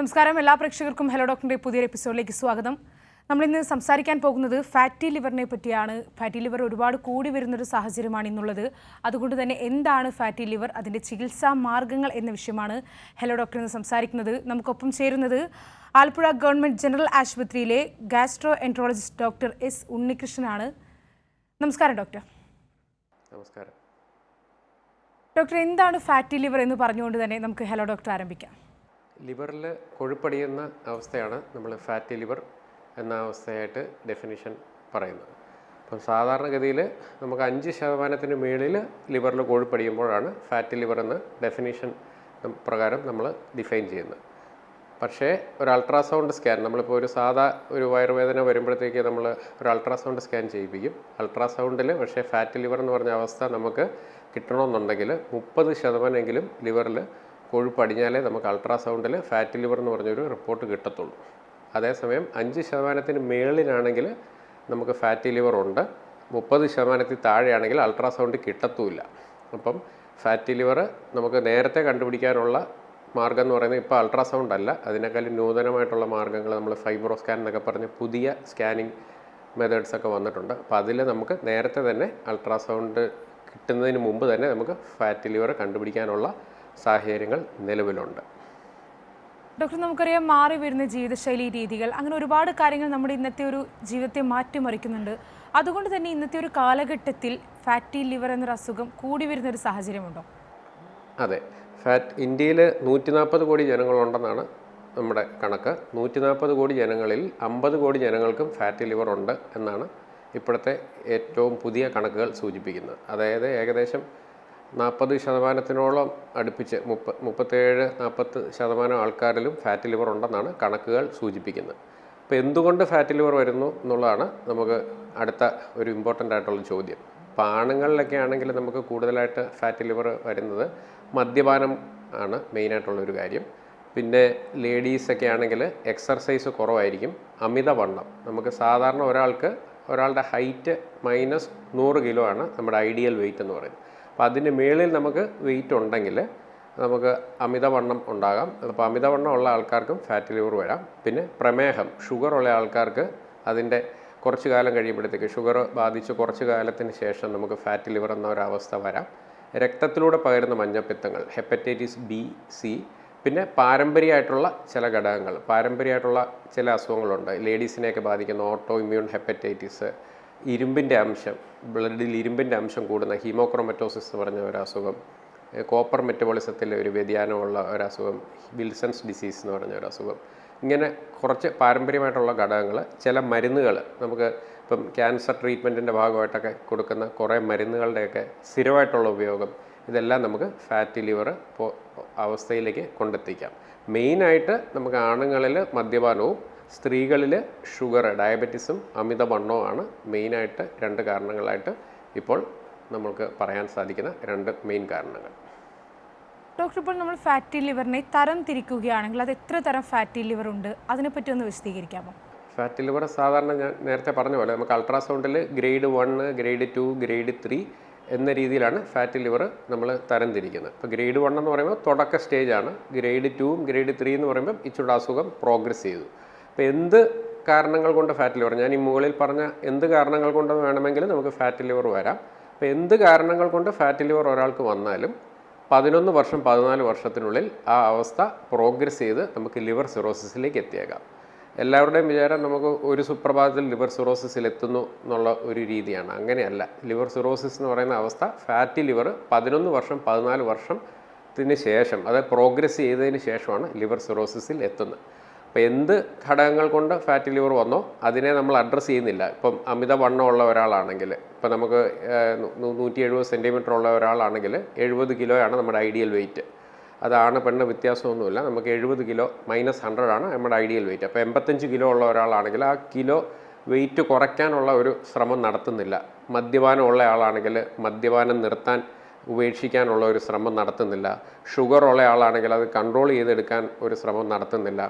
നമസ്കാരം. എല്ലാ പ്രേക്ഷകർക്കും ഹലോ ഡോക്ടറിൻ്റെ പുതിയൊരു എപ്പിസോഡിലേക്ക് സ്വാഗതം. നമ്മളിന്ന് സംസാരിക്കാൻ പോകുന്നത് ഫാറ്റി ലിവറിനെ പറ്റിയാണ്. ഫാറ്റി ലിവർ ഒരുപാട് കൂടി വരുന്നൊരു സാഹചര്യമാണ് ഇന്നുള്ളത്. അതുകൊണ്ട് തന്നെ എന്താണ് ഫാറ്റി ലിവർ, അതിൻ്റെ ചികിത്സാ മാർഗ്ഗങ്ങൾ എന്ന വിഷയമാണ് ഹലോ ഡോക്ടർ ഇന്ന് സംസാരിക്കുന്നത്. നമുക്കൊപ്പം ചേരുന്നത് ആലപ്പുഴ ഗവൺമെൻറ് ജനറൽ ആശുപത്രിയിലെ ഗാസ്ട്രോ എൻട്രോളജിസ്റ്റ് ഡോക്ടർ എസ് ഉണ്ണികൃഷ്ണനാണ്. നമസ്കാരം ഡോക്ടർ. നമസ്കാരം ഡോക്ടർ. എന്താണ് ഫാറ്റി ലിവർ എന്ന് പറഞ്ഞുകൊണ്ട് തന്നെ നമുക്ക് ഹലോ ഡോക്ടർ ആരംഭിക്കാം. ലിവറിൽ കൊഴുപ്പടിയുന്ന അവസ്ഥയാണ് നമ്മൾ ഫാറ്റി ലിവർ എന്ന അവസ്ഥയായിട്ട് ഡെഫിനിഷൻ പറയുന്നത്. അപ്പം സാധാരണഗതിയിൽ നമുക്ക് 5% മുകളിൽ ലിവറിൽ കൊഴുപ്പടിയുമ്പോഴാണ് ഫാറ്റി ലിവർ എന്ന ഡെഫിനിഷൻ പ്രകാരം നമ്മൾ ഡിഫൈൻ ചെയ്യുന്നത്. പക്ഷേ ഒരു അൾട്രാസൗണ്ട് സ്കാൻ, നമ്മളിപ്പോൾ ഒരു വയറുവേദന വരുമ്പോഴത്തേക്ക് നമ്മൾ ഒരു അൾട്രാസൗണ്ട് സ്കാൻ ചെയ്യിപ്പിക്കും. അൾട്രാസൗണ്ടിൽ പക്ഷേ ഫാറ്റി ലിവർ എന്ന് പറഞ്ഞ അവസ്ഥ നമുക്ക് കിട്ടണമെന്നുണ്ടെങ്കിൽ 30% ലിവറിൽ കൊഴുപ്പടിഞ്ഞാലേ നമുക്ക് അൾട്രാസൗണ്ടിൽ ഫാറ്റി ലിവർ എന്ന് പറഞ്ഞൊരു റിപ്പോർട്ട് കിട്ടത്തുള്ളൂ. അതേസമയം 5% മുകളിലാണെങ്കിൽ നമുക്ക് ഫാറ്റി ലിവർ ഉണ്ട്, 30% താഴെയാണെങ്കിൽ അൾട്രാസൗണ്ട് കിട്ടത്തുമില്ല. അപ്പം ഫാറ്റി ലിവർ നമുക്ക് നേരത്തെ കണ്ടുപിടിക്കാനുള്ള മാർഗ്ഗം എന്ന് പറയുന്നത് ഇപ്പോൾ അൾട്രാസൗണ്ട് അല്ല, അതിനേക്കാളും നൂതനമായിട്ടുള്ള മാർഗ്ഗങ്ങൾ നമ്മൾ ഫൈബ്രോ സ്കാൻ എന്നൊക്കെ പറഞ്ഞ് പുതിയ സ്കാനിങ് മെത്തേഡ്സൊക്കെ വന്നിട്ടുണ്ട്. അപ്പോൾ അതിൽ നമുക്ക് നേരത്തെ തന്നെ അൾട്രാസൗണ്ട് കിട്ടുന്നതിന് മുമ്പ് തന്നെ നമുക്ക് ഫാറ്റി ലിവർ കണ്ടുപിടിക്കാനുള്ള സാഹചര്യങ്ങൾ നിലവിലുണ്ട്. ഡോക്ടർ, നമുക്കറിയാം മാറി വരുന്ന ജീവിതശൈലി രീതികൾ, അങ്ങനെ ഒരുപാട് കാര്യങ്ങൾ നമ്മുടെ ഇന്നത്തെ ഒരു ജീവിതത്തെ മാറ്റിമറിക്കുന്നുണ്ട്. അതുകൊണ്ട് തന്നെ ഇന്നത്തെ ഒരു കാലഘട്ടത്തിൽ ഫാറ്റി ലിവർ എന്നൊരു അസുഖം കൂടി വരുന്നൊരു സാഹചര്യമുണ്ടോ? അതെ, ഇന്ത്യയിൽ 140 കോടി ജനങ്ങളുണ്ടെന്നാണ് നമ്മുടെ കണക്ക്. 140 കോടി ജനങ്ങളിൽ 50 കോടി ജനങ്ങൾക്കും ഫാറ്റി ലിവർ ഉണ്ട് എന്നാണ് ഇപ്പോഴത്തെ ഏറ്റവും പുതിയ കണക്കുകൾ സൂചിപ്പിക്കുന്നത്. അതായത് ഏകദേശം 40% അടുപ്പിച്ച് 37-40% ആൾക്കാരിലും ഫാറ്റി ലിവർ ഉണ്ടെന്നാണ് കണക്കുകൾ സൂചിപ്പിക്കുന്നത്. അപ്പോൾ എന്തുകൊണ്ട് ഫാറ്റി ലിവർ വരുന്നു എന്നുള്ളതാണ് നമുക്ക് അടുത്ത ഒരു ഇമ്പോർട്ടൻ്റ് ആയിട്ടുള്ള ചോദ്യം. അപ്പോൾ ആണുങ്ങളിലൊക്കെ ആണെങ്കിൽ നമുക്ക് കൂടുതലായിട്ട് ഫാറ്റി ലിവർ വരുന്നത് മദ്യപാനം ആണ് മെയിനായിട്ടുള്ളൊരു കാര്യം. പിന്നെ ലേഡീസൊക്കെ ആണെങ്കിൽ എക്സർസൈസ് കുറവായിരിക്കും, അമിതവണ്ണം. നമുക്ക് സാധാരണ ഒരാളുടെ ഹൈറ്റ് -100 കിലോ ആണ് നമ്മുടെ ഐഡിയൽ വെയിറ്റ് എന്ന് പറയുന്നത്. അപ്പോൾ അതിന് മേളിൽ നമുക്ക് വെയിറ്റ് ഉണ്ടെങ്കിൽ നമുക്ക് അമിതവണ്ണം ഉണ്ടാകാം. അപ്പോൾ അമിതവണ്ണം ഉള്ള ആൾക്കാർക്കും ഫാറ്റി ലിവർ വരാം. പിന്നെ പ്രമേഹം, ഷുഗർ ഉള്ള ആൾക്കാർക്ക് അതിൻ്റെ കുറച്ച് കാലം കഴിയുമ്പോഴത്തേക്ക്, ഷുഗർ ബാധിച്ച് കുറച്ച് കാലത്തിന് ശേഷം നമുക്ക് ഫാറ്റി ലിവർ എന്ന ഒരവസ്ഥ വരാം. രക്തത്തിലൂടെ പകരുന്ന മഞ്ഞപ്പിത്തങ്ങൾ, ഹെപ്പറ്റൈറ്റിസ് ബി, സി, പിന്നെ പാരമ്പര്യമായിട്ടുള്ള ചില ഘടകങ്ങൾ, പാരമ്പര്യമായിട്ടുള്ള ചില അസുഖങ്ങളുണ്ട്. ലേഡീസിനെയൊക്കെ ബാധിക്കുന്ന ഓട്ടോ ഇമ്മ്യൂൺ ഹെപ്പറ്റൈറ്റിസ്, ഇരുമ്പിൻ്റെ അംശം, ബ്ലഡിൽ ഇരുമ്പിൻ്റെ അംശം കൂടുന്ന ഹീമോക്രോമറ്റോസിസ് എന്ന് പറഞ്ഞ ഒരു അസുഖം, കോപ്പർ മെറ്റബോളിസത്തിലെ ഒരു വ്യതിയാനമുള്ള ഒരസുഖം, വിൽസൺസ് ഡിസീസ് എന്ന് പറഞ്ഞ ഒരു അസുഖം. ഇങ്ങനെ കുറച്ച് പാരമ്പര്യമായിട്ടുള്ള ഘടകങ്ങൾ, ചില മരുന്നുകൾ, നമുക്ക് ഇപ്പം ക്യാൻസർ ട്രീറ്റ്മെൻറ്റിൻ്റെ ഭാഗമായിട്ടൊക്കെ കൊടുക്കുന്ന കുറേ മരുന്നുകളുടെയൊക്കെ സ്ഥിരമായിട്ടുള്ള ഉപയോഗം, ഇതെല്ലാം നമുക്ക് ഫാറ്റി ലിവർ അവസ്ഥയിലേക്ക് കൊണ്ടെത്തിക്കാം. മെയിനായിട്ട് നമുക്ക് ആണുങ്ങളിൽ മദ്യപാനവും സ്ത്രീകളിൽ ഷുഗർ, ഡയബറ്റീസും അമിതവണ്ണവുമാണ് മെയിനായിട്ട് 2 കാരണങ്ങളായിട്ട് ഇപ്പോൾ നമുക്ക് പറയാൻ സാധിക്കുന്ന 2 മെയിൻ കാരണങ്ങൾ. ഡോക്ടർ, ഇപ്പോൾ നമ്മൾ ഫാറ്റി ലിവറിനെ തരം തിരിക്കുകയാണെങ്കിൽ അത് എത്ര തരം ഫാറ്റി ലിവർ ഉണ്ട്, അതിനെപ്പറ്റി ഒന്ന് വിശദീകരിക്കാമോ? ഫാറ്റി ലിവർ സാധാരണ ഞാൻ നേരത്തെ പറഞ്ഞ പോലെ നമുക്ക് അൾട്രാസൗണ്ടിൽ ഗ്രേഡ് 1, ഗ്രേഡ് 2, ഗ്രേഡ് 3 എന്ന രീതിയിലാണ് ഫാറ്റി ലിവർ നമ്മൾ തരം തിരിക്കുന്നത്. ഇപ്പോൾ ഗ്രേഡ് 1 എന്ന് പറയുമ്പോൾ തുടക്ക സ്റ്റേജാണ്, ഗ്രേഡ് 2ഉം ഗ്രേഡ് 3 എന്ന് പറയുമ്പോൾ ഇച്ചിരി അസുഖം പ്രോഗ്രസ് ചെയ്തു. അപ്പോൾ എന്ത് കാരണങ്ങൾ കൊണ്ട് ഫാറ്റി ലിവർ, ഞാൻ ഈ മുകളിൽ പറഞ്ഞ എന്ത് കാരണങ്ങൾ കൊണ്ട് വേണമെങ്കിലും നമുക്ക് ഫാറ്റി ലിവർ വരാം. അപ്പോൾ എന്ത് കാരണങ്ങൾ കൊണ്ട് ഫാറ്റി ലിവർ ഒരാൾക്ക് വന്നാലും 11 വർഷം 14 വർഷത്തിനുള്ളിൽ ആ അവസ്ഥ പ്രോഗ്രസ് ചെയ്ത് നമുക്ക് ലിവർ സിറോസിസിലേക്ക് എത്തിയേക്കാം. എല്ലാവരുടെയും വിചാരം നമുക്ക് ഒരു സുപ്രഭാതത്തിൽ ലിവർ സിറോസിസിൽ എത്തുന്നു എന്നുള്ള ഒരു രീതിയാണ്. അങ്ങനെയല്ല. ലിവർ സിറോസിസ് എന്ന് പറയുന്ന അവസ്ഥ ഫാറ്റി ലിവർ 11 വർഷം 14 വർഷത്തിന് ശേഷം, അത് പ്രോഗ്രസ് ചെയ്തതിന് ശേഷമാണ് ലിവർ സിറോസിസിൽ എത്തുന്നത്. അപ്പോൾ എന്ത് ഘടകങ്ങൾ കൊണ്ട് ഫാറ്റി ലിവർ വന്നോ അതിനെ നമ്മൾ അഡ്രസ്സ് ചെയ്യുന്നില്ല. ഇപ്പം അമിതവണ്ണമുള്ള ഒരാളാണെങ്കിൽ, ഇപ്പം നമുക്ക് 170 സെൻറ്റിമീറ്റർ ഉള്ള ഒരാളാണെങ്കിൽ 70 കിലോയാണ് നമ്മുടെ ഐഡിയൽ വെയിറ്റ്. അതാണ് പെണ്ണ് വ്യത്യാസമൊന്നുമില്ല. നമുക്ക് 70 കിലോ -100 ആണ് നമ്മുടെ ഐഡിയൽ വെയിറ്റ്. അപ്പോൾ 85 കിലോ ഉള്ള ഒരാളാണെങ്കിൽ ആ കിലോ വെയിറ്റ് കുറയ്ക്കാനുള്ള ഒരു ശ്രമം നടത്തുന്നില്ല. മദ്യപാനമുള്ള ആളാണെങ്കിൽ മദ്യപാനം നിർത്താൻ, ഉപേക്ഷിക്കാനുള്ള ഒരു ശ്രമം നടത്തുന്നില്ല. ഷുഗർ ഉള്ള ആളാണെങ്കിൽ അത് കൺട്രോൾ ചെയ്തെടുക്കാൻ ഒരു ശ്രമം നടത്തുന്നില്ല.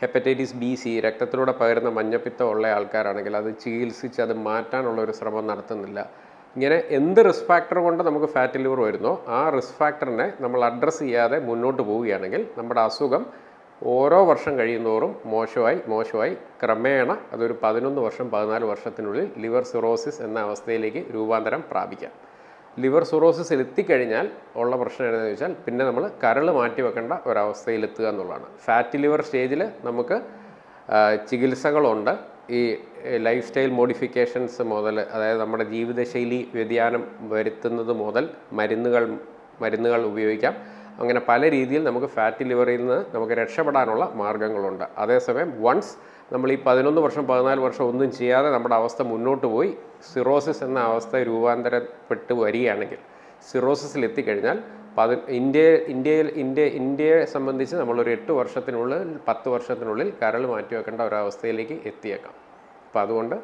ഹെപ്പറ്റൈറ്റിസ് ബി, സി, രക്തത്തിലൂടെ പകരുന്ന മഞ്ഞപ്പിത്തം ഉള്ള ആൾക്കാരാണെങ്കിൽ അത് ചികിത്സിച്ച് അത് മാറ്റാനുള്ള ഒരു ശ്രമം നടത്തുന്നില്ല. ഇങ്ങനെ എന്ത് റിസ്ക് ഫാക്ടർ കൊണ്ട് നമുക്ക് ഫാറ്റി ലിവർ വരുന്നോ ആ റിസ്ക് ഫാക്ടറിനെ നമ്മൾ അഡ്രസ്സ് ചെയ്യാതെ മുന്നോട്ട് പോവുകയാണെങ്കിൽ നമ്മുടെ അസുഖം ഓരോ വർഷം കഴിയുന്തോറും മോശമായി ക്രമേണ അതൊരു 11 വർഷം 14 വർഷത്തിനുള്ളിൽ ലിവർ സിറോസിസ് എന്ന അവസ്ഥയിലേക്ക് രൂപാന്തരം പ്രാപിക്കാം. ലിവർ സിറോസിസിൽ എത്തിക്കഴിഞ്ഞാൽ ഉള്ള പ്രശ്നം എന്താണെന്ന് വെച്ചാൽ പിന്നെ നമ്മൾ കരൾ മാറ്റി വെക്കേണ്ട ഒരവസ്ഥയിലെത്തുക എന്നുള്ളതാണ്. ഫാറ്റി ലിവർ സ്റ്റേജിൽ നമുക്ക് ചികിത്സകളുണ്ട്. ഈ ലൈഫ് സ്റ്റൈൽ മോഡിഫിക്കേഷൻസ് മുതൽ, അതായത് നമ്മുടെ ജീവിതശൈലി വ്യതിയാനം വരുത്തുന്നത് മുതൽ മരുന്നുകൾ ഉപയോഗിക്കാം. അങ്ങനെ പല രീതിയിൽ നമുക്ക് ഫാറ്റി ലിവറിൽ നിന്ന് നമുക്ക് രക്ഷപ്പെടാനുള്ള മാർഗ്ഗങ്ങളുണ്ട്. അതേസമയം വൺസ് നമ്മൾ ഈ 11 വർഷം 14 വർഷം ഒന്നും ചെയ്യാതെ നമ്മുടെ അവസ്ഥ മുന്നോട്ട് പോയി സിറോസിസ് എന്ന അവസ്ഥ രൂപാന്തരപ്പെട്ട് വരികയാണെങ്കിൽ, സിറോസിസിൽ എത്തിക്കഴിഞ്ഞാൽ ഇന്ത്യയെ സംബന്ധിച്ച് നമ്മളൊരു 8 വർഷത്തിനുള്ളിൽ 10 വർഷത്തിനുള്ളിൽ കരൾ മാറ്റിവെക്കേണ്ട ഒരവസ്ഥയിലേക്ക് എത്തിയേക്കാം. അപ്പോൾ അതുകൊണ്ട്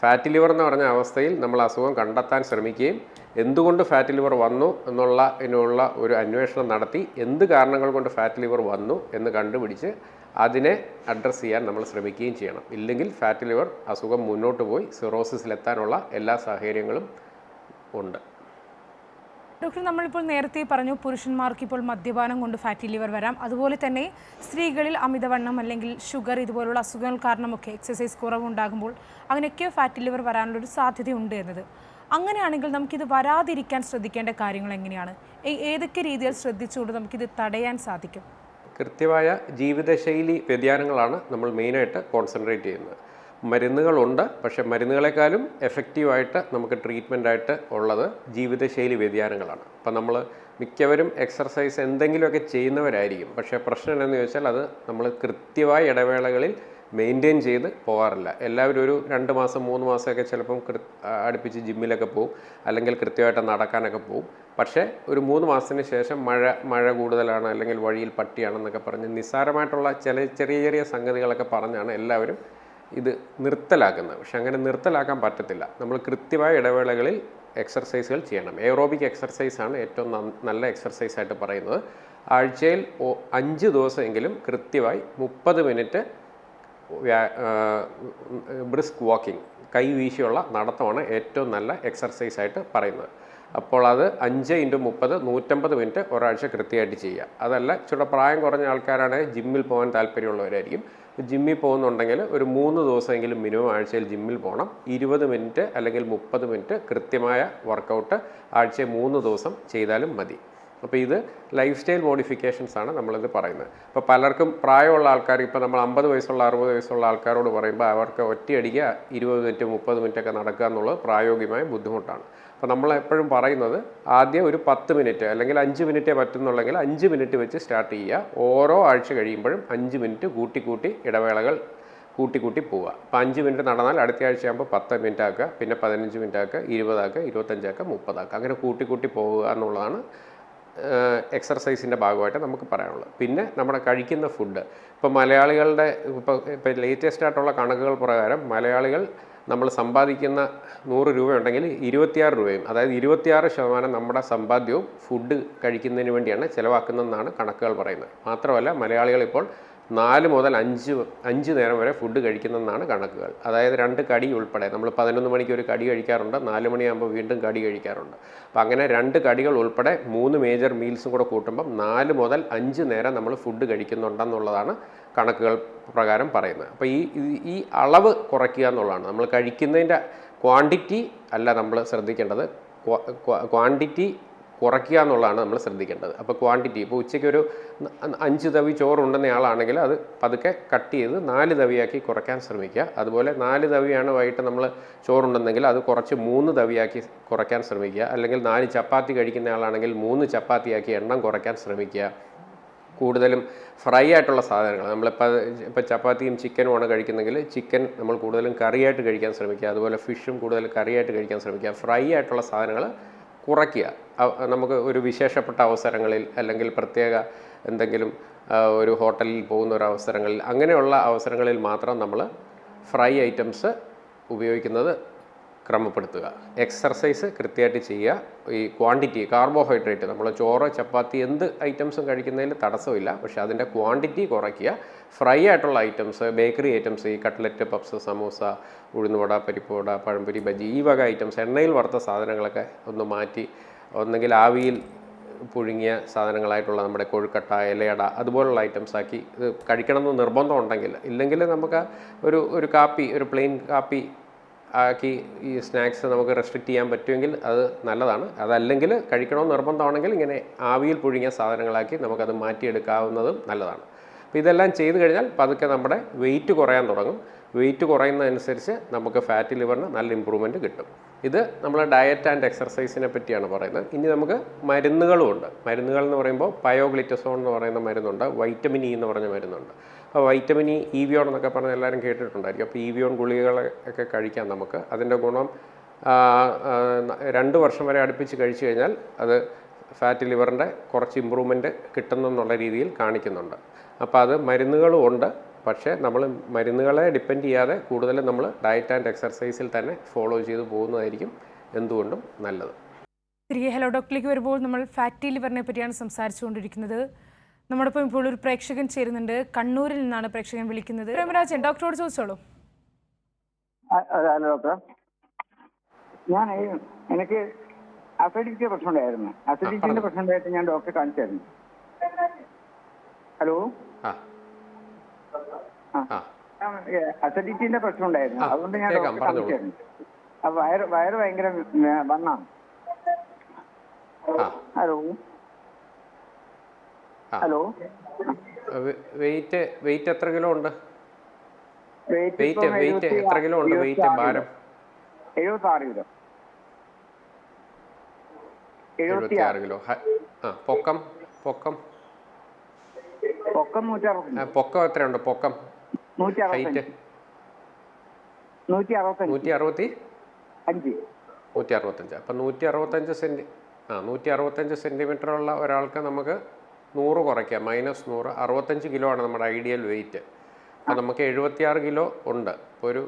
ഫാറ്റി ലിവർ എന്ന് പറഞ്ഞ അവസ്ഥയിൽ നമ്മൾ അസുഖം കണ്ടെത്താൻ ശ്രമിക്കുകയും എന്തുകൊണ്ട് ഫാറ്റി ലിവർ വന്നു എന്നുള്ള ഒരു അന്വേഷണം നടത്തി എന്ത് കാരണങ്ങൾ കൊണ്ട് ഫാറ്റി ലിവർ വന്നു എന്ന് കണ്ടുപിടിച്ച് അതിനെ അഡ്രസ്സ് ചെയ്യാൻ നമ്മൾ ശ്രമിക്കുകയും ചെയ്യണം. ഇല്ലെങ്കിൽ ഫാറ്റി ലിവർ അസുഖം മുന്നോട്ട് പോയി സിറോസിസിലെത്താനുള്ള എല്ലാ സാഹചര്യങ്ങളും ഉണ്ട്. ഡോക്ടർ, നമ്മളിപ്പോൾ നേരത്തെ പറഞ്ഞു പുരുഷന്മാർക്ക് ഇപ്പോൾ മദ്യപാനം കൊണ്ട് ഫാറ്റി ലിവർ വരാം. അതുപോലെ തന്നെ സ്ത്രീകളിൽ അമിതവണ്ണം അല്ലെങ്കിൽ ഷുഗർ ഇതുപോലുള്ള അസുഖങ്ങൾ കാരണമൊക്കെ എക്സസൈസ് കുറവുണ്ടാകുമ്പോൾ അങ്ങനെയൊക്കെ ഫാറ്റി ലിവർ വരാനുള്ളൊരു സാധ്യതയുണ്ട് എന്നത്. അങ്ങനെയാണെങ്കിൽ നമുക്കിത് വരാതിരിക്കാൻ ശ്രദ്ധിക്കേണ്ട കാര്യങ്ങൾ എങ്ങനെയാണ്? ഏതൊക്കെ രീതിയിൽ ശ്രദ്ധിച്ചുകൊണ്ട് നമുക്കിത് തടയാൻ സാധിക്കും? കൃത്യമായ ജീവിതശൈലി വ്യതിയാനങ്ങളാണ് നമ്മൾ മെയിനായിട്ട് കോൺസെൻട്രേറ്റ് ചെയ്യുന്നത്. മരുന്നുകളുണ്ട്, പക്ഷേ മരുന്നുകളെക്കാളും എഫക്റ്റീവായിട്ട് നമുക്ക് ട്രീറ്റ്മെൻറ്റായിട്ട് ഉള്ളത് ജീവിതശൈലി വ്യതിയാനങ്ങളാണ്. അപ്പം നമ്മൾ മിക്കവരും എക്സർസൈസ് എന്തെങ്കിലുമൊക്കെ ചെയ്യുന്നവരായിരിക്കും. പക്ഷേ പ്രശ്നം എന്താണെന്ന് ചോദിച്ചാൽ അത് നമ്മൾ കൃത്യമായ ഇടവേളകളിൽ മെയിൻറ്റെയിൻ ചെയ്ത് പോകാറില്ല. എല്ലാവരും ഒരു 2 മാസം 3 മാസമൊക്കെ ചിലപ്പം അടുപ്പിച്ച് ജിമ്മിലൊക്കെ പോകും, അല്ലെങ്കിൽ കൃത്യമായിട്ട് നടക്കാനൊക്കെ പോകും. പക്ഷേ ഒരു 3 മാസത്തിന് ശേഷം മഴ കൂടുതലാണ്, അല്ലെങ്കിൽ വഴിയിൽ പട്ടിയാണെന്നൊക്കെ പറഞ്ഞ് നിസ്സാരമായിട്ടുള്ള ചെറിയ സംഗതികളൊക്കെ പറഞ്ഞാണ് എല്ലാവരും ഇത് നിർത്തലാക്കുന്നത്. പക്ഷെ അങ്ങനെ നിർത്തലാക്കാൻ പറ്റത്തില്ല. നമ്മൾ കൃത്യമായ ഇടവേളകളിൽ എക്സർസൈസുകൾ ചെയ്യണം. എയറോബിക് എക്സർസൈസാണ് ഏറ്റവും നല്ല എക്സർസൈസായിട്ട് പറയുന്നത്. ആഴ്ചയിൽ 5 ദിവസമെങ്കിലും കൃത്യമായി 30 മിനിറ്റ് ബ്രിസ്ക് വാക്കിംഗ്, കൈ വീശിയുള്ള നടത്തമാണ് ഏറ്റവും നല്ല എക്സർസൈസായിട്ട് പറയുന്നത്. അപ്പോൾ അത് 5 × 30 150 മിനിറ്റ് ഒരാഴ്ച കൃത്യമായിട്ട് ചെയ്യുക. അതല്ല ഇച്ചിരി പ്രായം കുറഞ്ഞ ആൾക്കാരാണെങ്കിൽ ജിമ്മിൽ പോകാൻ താല്പര്യമുള്ളവരായിരിക്കും. ജിമ്മിൽ പോകുന്നുണ്ടെങ്കിൽ ഒരു 3 ദിവസമെങ്കിലും മിനിമം ആഴ്ചയിൽ ജിമ്മിൽ പോകണം. 20 മിനിറ്റ് അല്ലെങ്കിൽ 30 മിനിറ്റ് കൃത്യമായ വർക്കൗട്ട് ആഴ്ചയിൽ 3 ദിവസം ചെയ്താലും മതി. അപ്പോൾ ഇത് ലൈഫ് സ്റ്റൈൽ മോഡിഫിക്കേഷൻസ് ആണ് നമ്മളിത് പറയുന്നത്. ഇപ്പോൾ പലർക്കും പ്രായമുള്ള ആൾക്കാർ, ഇപ്പോൾ നമ്മൾ 50 വയസ്സുള്ള 60 വയസ്സുള്ള ആൾക്കാരോട് പറയുമ്പോൾ അവർക്ക് ഒറ്റയടിക്ക് 20 മിനിറ്റ് 30 മിനിറ്റൊക്കെ നടക്കുക എന്നുള്ളത് പ്രായോഗികമായ ബുദ്ധിമുട്ടാണ്. അപ്പോൾ നമ്മൾ എപ്പോഴും പറയുന്നത് ആദ്യം ഒരു 10 മിനിറ്റ് അല്ലെങ്കിൽ 5 മിനിറ്റേ പറ്റുന്നുള്ളെങ്കിൽ 5 മിനിറ്റ് വെച്ച് സ്റ്റാർട്ട് ചെയ്യുക. ഓരോ ആഴ്ച കഴിയുമ്പോഴും 5 മിനിറ്റ് കൂട്ടി ഇടവേളകൾ കൂട്ടി പോവുക. അപ്പോൾ 5 മിനിറ്റ് നടന്നാൽ അടുത്ത ആഴ്ചയാകുമ്പോൾ 10 മിനിറ്റ് ആക്കുക, പിന്നെ 15 മിനിറ്റ് ആക്കുക, 20 ആക്കുക, 25 ആക്കുക, 30 ആക്കുക. അങ്ങനെ കൂട്ടി പോവുക എന്നുള്ളതാണ് എക്സർസൈസിൻ്റെ ഭാഗമായിട്ട് നമുക്ക് പറയാനുള്ളത്. പിന്നെ നമ്മുടെ കഴിക്കുന്ന ഫുഡ്, ഇപ്പോൾ മലയാളികളുടെ ഇപ്പോൾ ലേറ്റസ്റ്റ് ആയിട്ടുള്ള കണക്കുകൾ പ്രകാരം മലയാളികൾ നമ്മൾ സമ്പാദിക്കുന്ന 100 രൂപ ഉണ്ടെങ്കിൽ 26 രൂപയും, അതായത് 26% നമ്മുടെ സമ്പാദ്യവും ഫുഡ് കഴിക്കുന്നതിന് വേണ്ടിയാണ് ചിലവാക്കുന്നതെന്നാണ് കണക്കുകൾ പറയുന്നത്. മാത്രമല്ല മലയാളികൾ ഇപ്പോൾ 4 മുതൽ 5 നേരം വരെ ഫുഡ് കഴിക്കുന്നതെന്നാണ് കണക്കുകൾ. അതായത് 2 കടി ഉൾപ്പെടെ. നമ്മൾ 11 മണിക്ക് ഒരു കടി കഴിക്കാറുണ്ട്, 4 മണിയാകുമ്പോൾ വീണ്ടും കടി കഴിക്കാറുണ്ട്. അപ്പോൾ അങ്ങനെ 2 കടികൾ ഉൾപ്പെടെ 3 മേജർ മീൽസും കൂടെ കൂട്ടുമ്പം 4 മുതൽ 5 നേരം നമ്മൾ ഫുഡ് കഴിക്കുന്നുണ്ടെന്നുള്ളതാണ് കണക്കുകൾ പ്രകാരം പറയുന്നത്. അപ്പോൾ ഈ അളവ് കുറയ്ക്കുക എന്നുള്ളതാണ്. നമ്മൾ കഴിക്കുന്നതിൻ്റെ ക്വാണ്ടിറ്റി അല്ല നമ്മൾ ശ്രദ്ധിക്കേണ്ടത്, ക്വാണ്ടിറ്റി കുറയ്ക്കുക എന്നുള്ളതാണ് നമ്മൾ ശ്രദ്ധിക്കേണ്ടത്. അപ്പോൾ ക്വാണ്ടിറ്റി, ഇപ്പോൾ ഉച്ചയ്ക്ക് ഒരു 5 തവി ചോറുണ്ടെന്ന ആളാണെങ്കിൽ അത് പതുക്കെ കട്ട് ചെയ്ത് 4 തവിയാക്കി കുറയ്ക്കാൻ ശ്രമിക്കുക. അതുപോലെ 4 തവിയാണ് വൈകിട്ട് നമ്മൾ ചോറുണ്ടെന്നെങ്കിൽ അത് കുറച്ച് 3 തവിയാക്കി കുറയ്ക്കാൻ ശ്രമിക്കുക. അല്ലെങ്കിൽ 4 ചപ്പാത്തി കഴിക്കുന്ന ആളാണെങ്കിൽ 3 ചപ്പാത്തിയാക്കി എണ്ണം കുറയ്ക്കാൻ ശ്രമിക്കുക. കൂടുതലും ഫ്രൈ ആയിട്ടുള്ള സാധനങ്ങൾ, ഇപ്പോൾ ചപ്പാത്തിയും ചിക്കനുമാണ് കഴിക്കുന്നെങ്കിൽ ചിക്കൻ നമ്മൾ കൂടുതലും കറിയായിട്ട് കഴിക്കാൻ ശ്രമിക്കുക. അതുപോലെ ഫിഷും കൂടുതൽ കറിയായിട്ട് കഴിക്കാൻ ശ്രമിക്കുക. ഫ്രൈ ആയിട്ടുള്ള സാധനങ്ങൾ കുറയ്ക്കുക. നമുക്ക് ഒരു വിശേഷപ്പെട്ട അവസരങ്ങളിൽ അല്ലെങ്കിൽ പ്രത്യേക എന്തെങ്കിലും ഒരു ഹോട്ടലിൽ പോകുന്ന ഒരു അവസരങ്ങളിൽ, അങ്ങനെയുള്ള അവസരങ്ങളിൽ മാത്രം നമ്മൾ ഫ്രൈ ഐറ്റംസ് ഉപയോഗിക്കുന്നത് ക്രമപ്പെടുത്തുക. എക്സർസൈസ് കൃത്യമായിട്ട് ചെയ്യുക. ഈ ക്വാണ്ടിറ്റി, കാർബോഹൈഡ്രേറ്റ്, നമ്മൾ ചോറ് ചപ്പാത്തി എന്ത് ഐറ്റംസും കഴിക്കുന്നതിൽ തടസ്സമില്ല, പക്ഷേ അതിൻ്റെ ക്വാണ്ടിറ്റി കുറയ്ക്കുക. ഫ്രൈ ആയിട്ടുള്ള ഐറ്റംസ്, ബേക്കറി ഐറ്റംസ്, ഈ കട്ട്ലറ്റ്, പപ്സ്, സമൂസ, ഉഴുന്നുവട, പരിപ്പുവട, പഴംപൊരി, ബജി, ഈ വക ഐറ്റംസ്, എണ്ണയിൽ വറുത്ത സാധനങ്ങളൊക്കെ ഒന്ന് മാറ്റി ഒന്നെങ്കിൽ ആവിയിൽ പുഴുങ്ങിയ സാധനങ്ങളായിട്ടുള്ള നമ്മുടെ കൊഴുക്കട്ട, ഇലയട അതുപോലുള്ള ഐറ്റംസ് ആക്കി ഇത് കഴിക്കണമെന്ന് നിർബന്ധം ഉണ്ടെങ്കിൽ, ഇല്ലെങ്കിൽ നമുക്ക് ഒരു കാപ്പി, ഒരു പ്ലെയിൻ കാപ്പി ആക്കി ഈ സ്നാക്സ് നമുക്ക് റെസ്ട്രിക്റ്റ് ചെയ്യാൻ പറ്റുമെങ്കിൽ അത് നല്ലതാണ്. അതല്ലെങ്കിൽ കഴിക്കണമെന്ന് നിർബന്ധമാണെങ്കിൽ ഇങ്ങനെ ആവിയിൽ പുഴുങ്ങിയ സാധനങ്ങളാക്കി നമുക്കത് മാറ്റിയെടുക്കാവുന്നതും നല്ലതാണ്. അപ്പോൾ ഇതെല്ലാം ചെയ്ത് കഴിഞ്ഞാൽ പതുക്കെ നമ്മുടെ വെയിറ്റ് കുറയാൻ തുടങ്ങും. വെയിറ്റ് കുറയുന്നതനുസരിച്ച് നമുക്ക് ഫാറ്റി ലിവറിന് നല്ല ഇമ്പ്രൂവ്മെൻറ്റ് കിട്ടും. ഇത് നമ്മൾ ഡയറ്റ് ആൻഡ് എക്സർസൈസിനെ പറ്റിയാണ് പറയുന്നത്. ഇനി നമുക്ക് മരുന്നുകളുമുണ്ട്. മരുന്നുകൾ എന്ന് പറയുമ്പോൾ പയോഗ്ലിറ്റസോൺ എന്ന് പറയുന്ന മരുന്നുണ്ട്, വൈറ്റമിൻ ഇ എന്ന് പറഞ്ഞ മരുന്നുണ്ട്. അപ്പോൾ വൈറ്റമിൻ ഇ, ഇവിയോൺ എന്നൊക്കെ പറഞ്ഞ് എല്ലാവരും കേട്ടിട്ടുണ്ടായിരിക്കും. അപ്പോൾ ഇവിയോൺ ഗുളികകളൊക്കെ കഴിക്കാം നമുക്ക്. അതിൻ്റെ ഗുണം 2 വർഷം വരെ അടുപ്പിച്ച് കഴിച്ചു കഴിഞ്ഞാൽ അത് ഫാറ്റി ലിവറിൻ്റെ കുറച്ച് ഇമ്പ്രൂവ്മെൻറ്റ് കിട്ടുന്നെന്നുള്ള രീതിയിൽ കാണിക്കുന്നുണ്ട്. അപ്പോൾ അത് മരുന്നുകളും ഉണ്ട്. പക്ഷേ നമ്മൾ മരുന്നുകളെ ഡിപ്പെൻഡ് ചെയ്യാതെ കൂടുതലും നമ്മൾ ഡയറ്റ് ആൻഡ് എക്സർസൈസിൽ തന്നെ ഫോളോ ചെയ്ത് പോകുന്നതായിരിക്കും എന്തുകൊണ്ടും നല്ലത്. തിരികെ ഹലോ ഡോക്ടറിലേക്ക് വരുമ്പോൾ നമ്മൾ ഫാറ്റി ലിവറിനെ പറ്റിയാണ് സംസാരിച്ചുകൊണ്ടിരിക്കുന്നത്. നമ്മളിപ്പോൾ ഇപ്പോൾ ഒരു പ്രേക്ഷകൻ ചേരുന്നുണ്ട്. കണ്ണൂരിൽ നിന്നാണ് പ്രേക്ഷകൻ വിളിക്കുന്നത്. പ്രേമരാജൻ, ഡോക്ടറോട് ചോദിച്ചോളൂ. ഹലോ ഡോക്ടർ, എനിക്ക് അസിഡിറ്റി പ്രശ്നം ഉണ്ടായിരുന്നു. അസിഡിറ്റിന്റെ പ്രശ്നം ഉണ്ടായിട്ട് ഞാൻ ഡോക്ടറെ കാണിച്ചായിരുന്നു. ഹലോ, അസിഡിറ്റിന്റെ പ്രശ്നം ഉണ്ടായിരുന്നു, അതുകൊണ്ട് ഞാൻ ഡോക്ടറെ കാണിച്ചായിരുന്നു. അപ്പൊ വയറ് ഭയങ്കര വണ്ണാണ്. ഹലോ ഹലോ വെയിറ്റ് എത്ര കിലോ ഉണ്ട്? വെയിറ്റ് എത്ര കിലോ ഉണ്ട്? വെയിറ്റ് ഭാരം 76 കിലോ. 76 കിലോ. പൊക്കം 160. പൊക്കം എത്രയുണ്ട്? പൊക്കം ഹൈറ്റ് 165. അപ്പം 165 സെൻറ്റിമീറ്ററുള്ള ഒരാൾക്ക് നമുക്ക് 100 കുറയ്ക്കാം, -100. 65 കിലോ ആണ് നമ്മുടെ ഐഡിയൽ വെയിറ്റ്. അപ്പോൾ നമുക്ക് 76 കിലോ ഉണ്ട്. ഇപ്പോൾ ഒരു